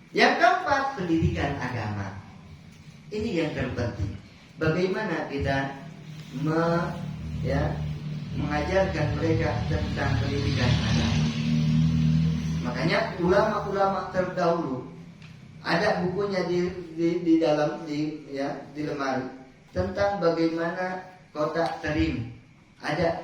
Yang keempat, pendidikan agama. Ini yang terpenting. Bagaimana kita mengajarkan mereka tentang pendidikan agama. Makanya ulama-ulama terdahulu ada bukunya di dalam di lemari tentang bagaimana kotak terim. Ada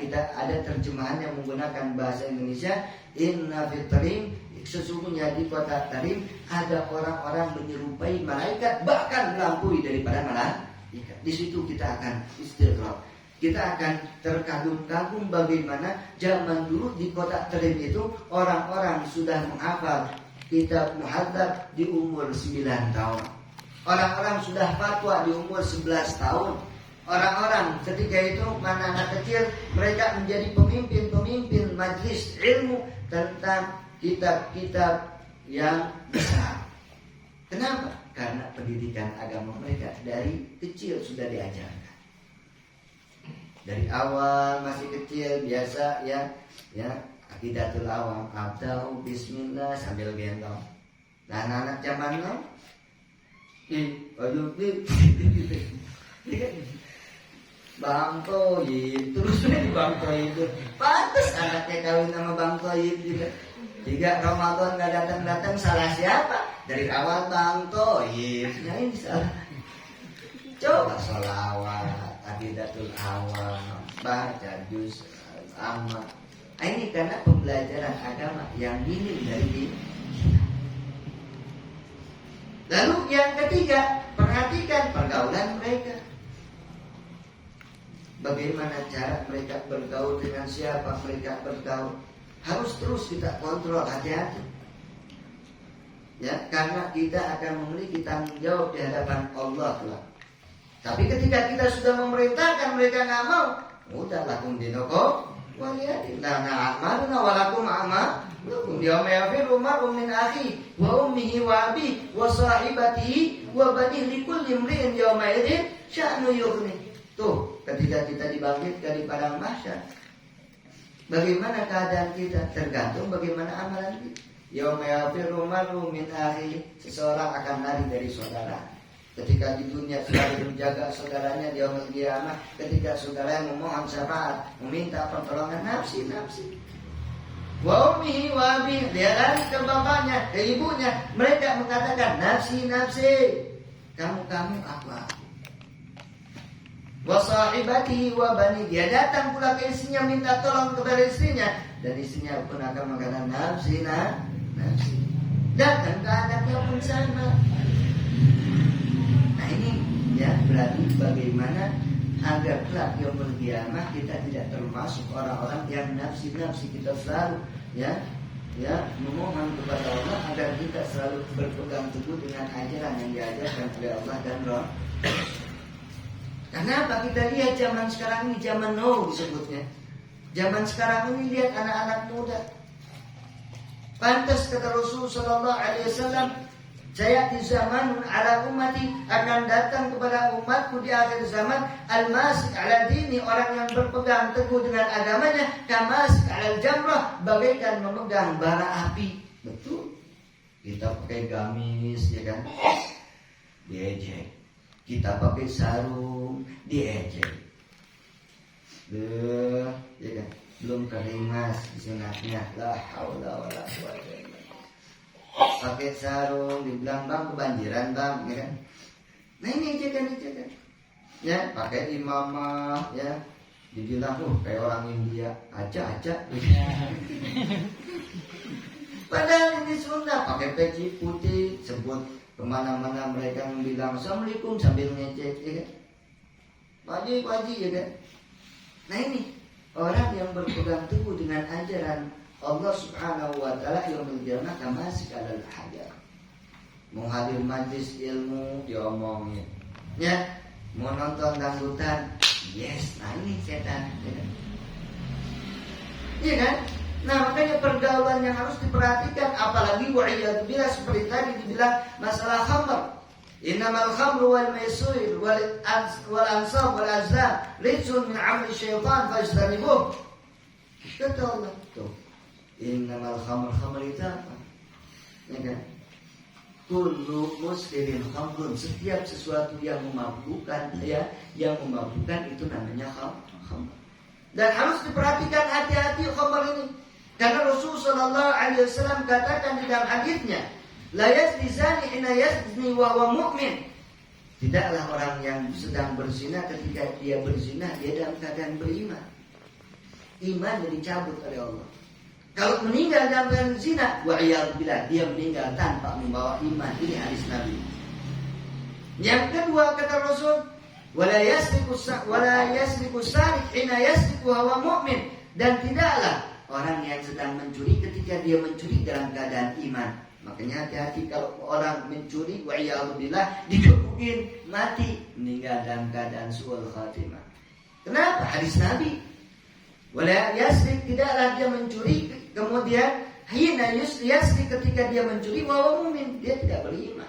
terjemahan yang menggunakan bahasa Indonesia. Inna fit terim, sesungguhnya di kotak terim ada orang-orang menyerupai malaikat, bahkan melampaui daripada malaikat. Di situ kita akan istighraq. Kita akan terkagum-kagum bagaimana zaman dulu di kotak terim itu orang-orang sudah menghafal kitab muhadzab di umur 9 tahun. Orang-orang sudah fatwa di umur 11 tahun. Orang-orang ketika itu anak-anak kecil mereka menjadi pemimpin majlis ilmu tentang kitab-kitab yang besar. Kenapa? Karena pendidikan agama mereka dari kecil sudah diajarkan. Dari awal masih kecil biasa Aqidatul awam, abda'u bismillah sambil gendong. Nah anak-anak zaman now Bang Toyib terus di Bang Toyib. Pantes anaknya kawin sama Bang Toyib juga. Jika Ramadan gak datang-datang salah siapa? Dari awal Bang Toyib. Nah ini salah. Coba sholawat, aqidatul awam, baca juz amma. Ini karena pembelajaran agama yang minim dari kita. Lalu yang ketiga, perhatikan pergaulan mereka. Bagaimana cara mereka bergaul, dengan siapa mereka bergaul. Harus terus kita kontrol, hati-hati. Ya, karena kita akan memiliki tanggung jawab di hadapan Allah Tuhan. Tapi ketika kita sudah memerintahkan mereka nggak mau, udah lakum dinukum waliyadin. Nah, amaluna walakum amalukum. Yauma yafiru mar'un min akhi wa ummihi wa abihi wa sahibatihi wa banihi likulli imri'in yawma idzin sya'nu yughni. Tuh, ketika kita dibangkitkan di padang mahsyar, bagaimana keadaan kita? Tergantung bagaimana amalan kita. Yauma yafiru mar'un min akhi, seseorang akan lari dari saudara. Ketika di dunia selalu menjaga saudaranya, di yaumul qiyamah ketika saudaranya memohon syafaat, meminta pertolongan, nafsi. Wa ummihi wa abihi, dia lari ke bapaknya, ke ibunya, mereka mengatakan nafsi. Kamu aku. Wa sahibatihi wa bani, dia datang pula ke istrinya minta tolong kepada istrinya, dan istrinya pun akan mengatakan nafsi. Datang ke anaknya pun sama. Nah ini berarti bagaimana agar kelak yaumul qiyamah kita tidak termasuk orang-orang yang nafsi. Kita selalu memohon kepada Allah agar kita selalu berpegang teguh dengan ajaran yang diajarkan oleh Allah dan Rasul. Karena apa? Kita lihat zaman sekarang ini, zaman now disebutnya. Zaman sekarang ini lihat anak-anak muda. Pantas kata Rasul sallallahu alaihi wasallam, saya di zaman ala ummati, akan datang kepada umatku di akhir zaman al-masik ala dini, orang yang berpegang teguh dengan agamanya, kamasik ala jamrah, bagaikan memegang bara api. Betul. Kita pakai gamis, ya kan? Diejek. Kita pakai sarung, diejek. Ya kan? Belum keringas di sunatnya. La haula wala quwwata illa billah. Pakai sarung, dibilang bang kebanjiran bang, ya kan? Nah ini ejekan. Ya, pakai imamah, ya, dibilang kayak orang India, aja. Padahal ini sunnah, pakai peci putih, sebut kemana-mana mereka bilang assalamualaikum sambil ngecek, ya kan? Wajib, ya kan? Nah ini orang yang berpegang teguh dengan ajaran Allah subhanahu wa ta'ala yaumil qiyamah kamasik alal hajar. Mau hadir majlis ilmu diomongin, ya. Mau nonton dangdutan, yes. Nah ini setan, ya kan? Iya kan? Nah makanya pergaulan yang harus diperhatikan, apalagi wa'iyadzubillah seperti tadi dibilang masalah khamr. Innamal khamru wal maisir wal ansab wal azlam rijsun min amali syaitan fajtanibuh. Kata Allah tuh, innamal khamr itu apa? Ya kan? kullu muskirin khamrun, setiap sesuatu yang memabukkan itu namanya khamr. Dan harus diperhatikan hati-hati khamr ini. Karena Rasulullah SAW katakan di dalam hadisnya, la yazni zani hina yazni wa huwa mu'min. Tidaklah orang yang sedang berzina ketika dia berzina dia dalam keadaan beriman. Iman dicabut oleh Allah. Kalau meninggal dalam keadaan zina, wa'iyadzubillah, dia meninggal tanpa membawa iman. Ini hadis Nabi. Yang kedua kata Rasul, wala yasriqu sariq hina yasriqu huwa mu'min. Dan tidaklah orang yang sedang mencuri ketika dia mencuri dalam keadaan iman. Makanya hati-hati kalau orang mencuri, wa'iyadzubillah, dikebukin, mati, meninggal dalam keadaan su'ul khatimah. Kenapa? Hadis Nabi. Wala yasrik, tidaklah dia mencuri, kemudian hina yasrik, ketika dia mencuri wa huwa mu'min, dia tidak beriman.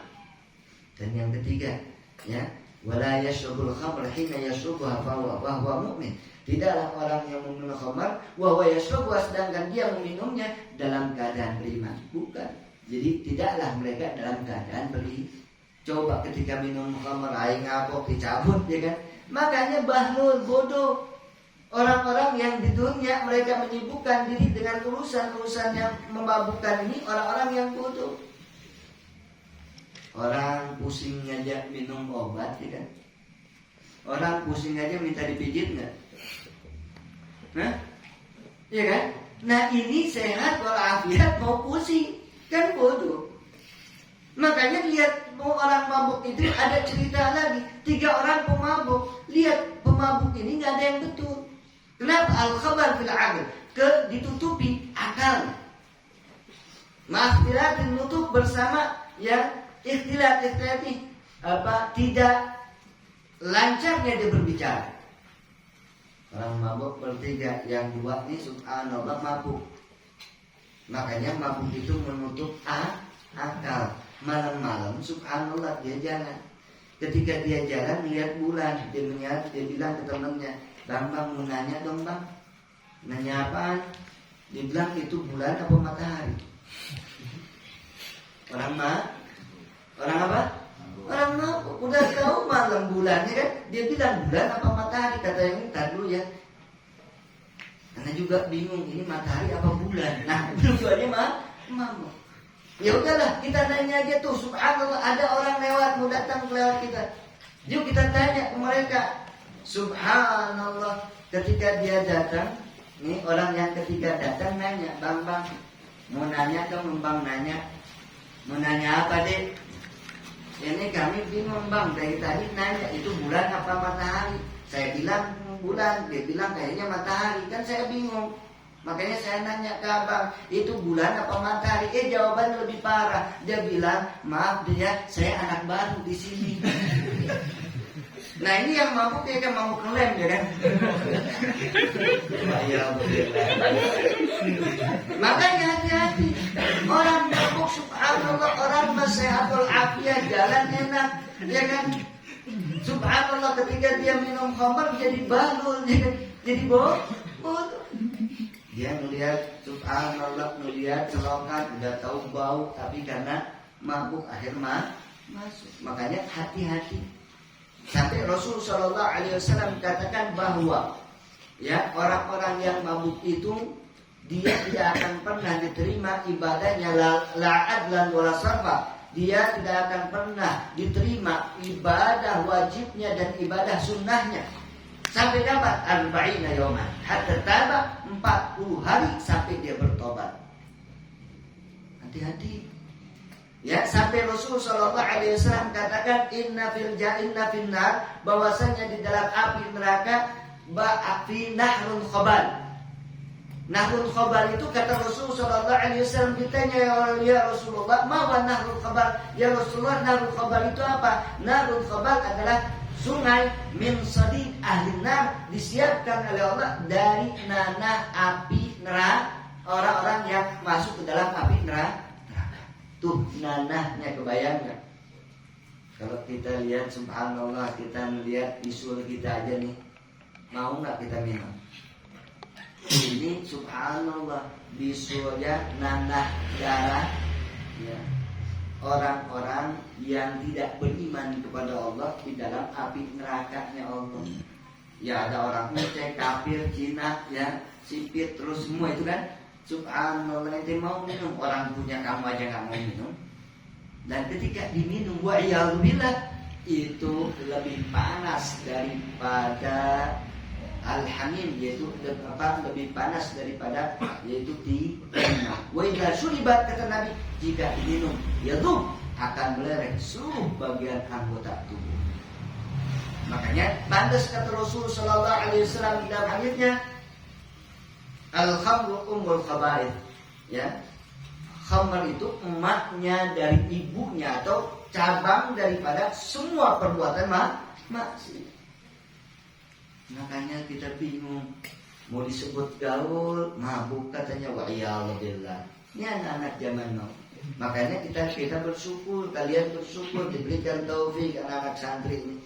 Dan yang ketiga, ya, wala yashrabul khamr hina yashrabuha wa huwa mu'min. Tidaklah orang yang meminum khamr wa huwa yashrabuha, sedangkan dia meminumnya dalam keadaan beriman. Bukan. Jadi tidaklah mereka dalam keadaan beriman. Coba ketika minum khamr aing ngabok dicabut, ya kan? Makanya bahlul, bodoh. Orang-orang yang di dunia mereka menyibukkan diri dengan urusan-urusan yang memabukkan ini, orang-orang yang bodoh. Orang pusing aja minum obat, ya kan? Orang pusing aja minta dipijit nggak? Nah, ya kan? Nah ini sehat walafiat mau pusing, kan bodoh. Makanya lihat orang mabuk itu ada cerita lagi. 3 orang pemabuk, lihat pemabuk ini nggak ada yang betul. Kenapa? Al-khabar fil aql, ditutupi akal. Maaf, nutup bersama ya ikhtilat ini tidak lancarnya dia berbicara. Orang mabuk bertiga, yang 2 ini subhanallah mabuk. Makanya mabuk itu menutup akal. Malam-malam subhanallah dia jalan. Ketika dia jalan melihat bulan, dia bilang ke temannya, Bang mau nanya dong bang. Nanya apaan? Dibilang itu bulan apa matahari? Orang apa? Orang mabuk. Udah tahu malam bulannya kan? Dia bilang bulan apa matahari? Kata yang ini tadi dulu ya. Karena juga bingung ini matahari apa bulan. Nah dua-duanya mabuk. Ya udahlah kita nanya aja tuh. Subhanallah ada orang lewat mau datang lewat kita. Yuk kita tanya ke mereka. Subhanallah, ketika dia datang, ini orang yang ketika datang nanya, bang, mau nanya ke bang nanya, mau nanya apa dek? Ini kami bingung bang, dari tadi nanya itu bulan apa matahari? Saya bilang bulan, dia bilang kayaknya matahari, kan saya bingung. Makanya saya nanya ke abang, itu bulan apa matahari? Jawabannya lebih parah. Dia bilang, maaf dia, saya anak baru di sini. Nah ini yang mabuk ya kan mabuk ngelem ya kan. Makanya hati-hati. Orang mabuk subhanallah, orang masehatul afiyah, jalan enak, ya kan. Subhanallah ketika dia minum khamr jadi balul, ya kan? Jadi bodoh. Dia melihat subhanallah, melihat celokan, udah tahu bau, tapi karena mabuk akhirnya masuk. Makanya hati-hati. Sampai Rasulullah SAW katakan bahwa ya orang-orang yang mabuk itu dia tidak akan pernah diterima ibadahnya la adlan wala sarfa. Dia tidak akan pernah diterima ibadah wajibnya dan ibadah sunnahnya. Sampai dapat arba'ina yawman, hatta taba 40 hari sampai dia bertobat. Hati-hati. Ya, sampai Rasulullah SAW katakan inna fil nar, bahwasanya di dalam api neraka ba'afi nahrun khabal. Nahrun khabal itu kata Rasulullah SAW, ditanya ya Rasulullah, ma nahrun khabal? Ya Rasulullah, nahrun khabal itu apa? Nahrun khabal adalah sungai min sadid ahli nar, disiapkan oleh Allah dari nanah api neraka, orang-orang yang masuk ke dalam api neraka. Tuh nanahnya, kebayang gak? Kalau kita lihat subhanallah, kita melihat bisul kita aja nih, mau gak kita minum? Ini subhanallah bisulnya nanah darah ya. orang-orang yang tidak beriman kepada Allah di dalam api nerakanya Allah. Ya ada orang Aceh, kafir, Cina, ya sipit terus semua itu kan. Subhanallah, nanti mau minum, orang punya kamu aja nggak mau minum. Dan ketika diminum, wa'iyadzubillah, itu lebih panas daripada al-hamim, yaitu lebih panas daripada yaitu timah. Wa idza syuribat, kata Nabi, jika diminum yadub, akan meleleh seluruh bagian anggota tubuh. Makanya pantas kata Rasul sallallahu alaihi wasallam dalam hadisnya, al-khamru ummul khaba'ith, ya. Khamr itu emaknya dari ibunya atau cabang daripada semua perbuatan maksiat. Makanya kita bingung, mau disebut gaul, mabuk katanya, wa iyallah. Ini anak-anak zaman now. Makanya kita bersyukur, kalian bersyukur diberikan taufik anak-anak santri ini,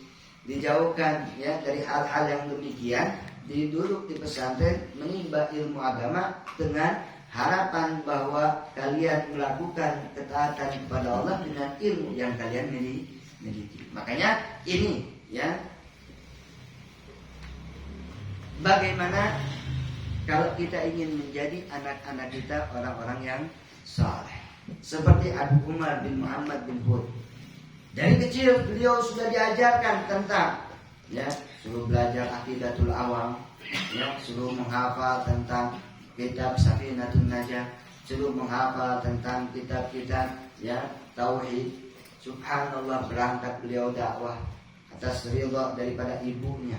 dijauhkan ya dari hal-hal yang demikian, duduk di pesantren menimba ilmu agama dengan harapan bahwa kalian melakukan ketaatan kepada Allah dengan ilmu yang kalian miliki. Makanya ini ya, bagaimana kalau kita ingin menjadi anak-anak kita orang-orang yang saleh, seperti Abu Umar bin Muhammad bin Hud. Dari kecil beliau sudah diajarkan tentang ya, suruh belajar aqidatul awam, ya, suruh menghafal tentang kitab Safinatun Najah, suruh menghafal tentang kitab-kitab ya tauhid. Subhanallah, berangkat beliau dakwah atas ridha daripada ibunya,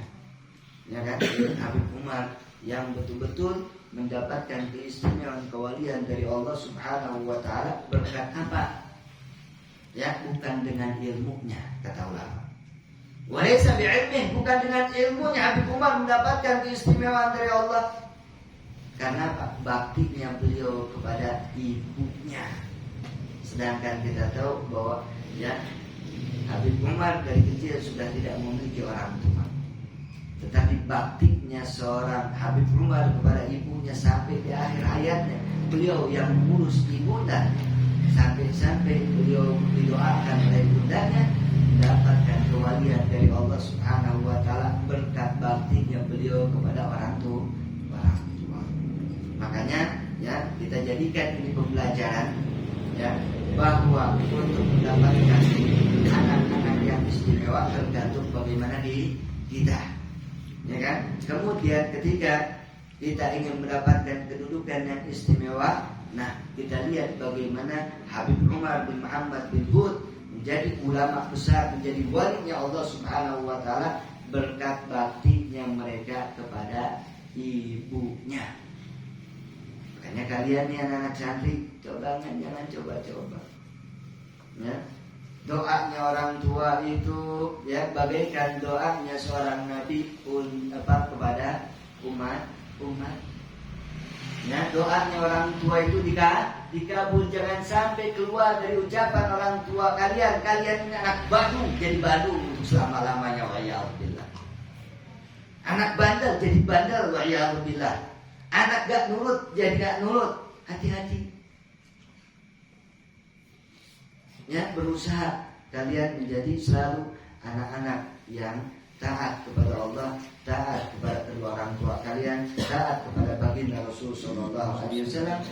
ya kan, Habib Umar, yang betul-betul mendapatkan keistimewaan kewalian dari Allah Subhanahu wa taala berkat apa? Ya, bukan dengan ilmunya, kata ulama. Walaysa bi'ilmih, bukan dengan ilmunya Habib Umar mendapatkan keistimewaan dari Allah. Karena baktinya beliau kepada ibunya. Sedangkan kita tahu bahwa ya Habib Umar dari kecil sudah tidak memiliki orang tua. Tetapi baktinya seorang Habib Umar kepada ibunya sampai di akhir hayatnya, beliau yang mengurus ibunda, sampai-sampai beliau didoakan oleh ibundanya mendapatkan kewalian dari Allah Subhanahu wa taala berkat baktinya beliau kepada orang tua. Makanya ya kita jadikan ini pembelajaran ya, bahwa untuk mendapatkan anak-anak yang istimewa tergantung bagaimana di kita, ya kan. Kemudian ketika kita ingin mendapatkan kedudukan yang istimewa, nah kita lihat bagaimana Habib Umar bin Muhammad bin Hud menjadi ulama besar, menjadi walinya Allah Subhanahu wa taala berkat baktinya mereka kepada ibunya. Makanya kalian nih anak-anak santri, jangan coba-coba. Ya. Doanya orang tua itu ya bagaikan doanya seorang nabi kepada umat. Ya, doanya orang tua itu dikabul. Jangan sampai keluar dari ucapan orang tua kalian ini anak badu jadi badu untuk selama-lamanya, wa'iyadzubillah. Anak bandel jadi bandel, wa'iyadzubillah. Anak gak nurut jadi gak nurut. Hati-hati. Ya, berusaha kalian menjadi selalu anak-anak yang taat kepada Allah, taat kepada kedua orang tua kalian, taat kepada baginda Rasul sallallahu alaihi wasallam,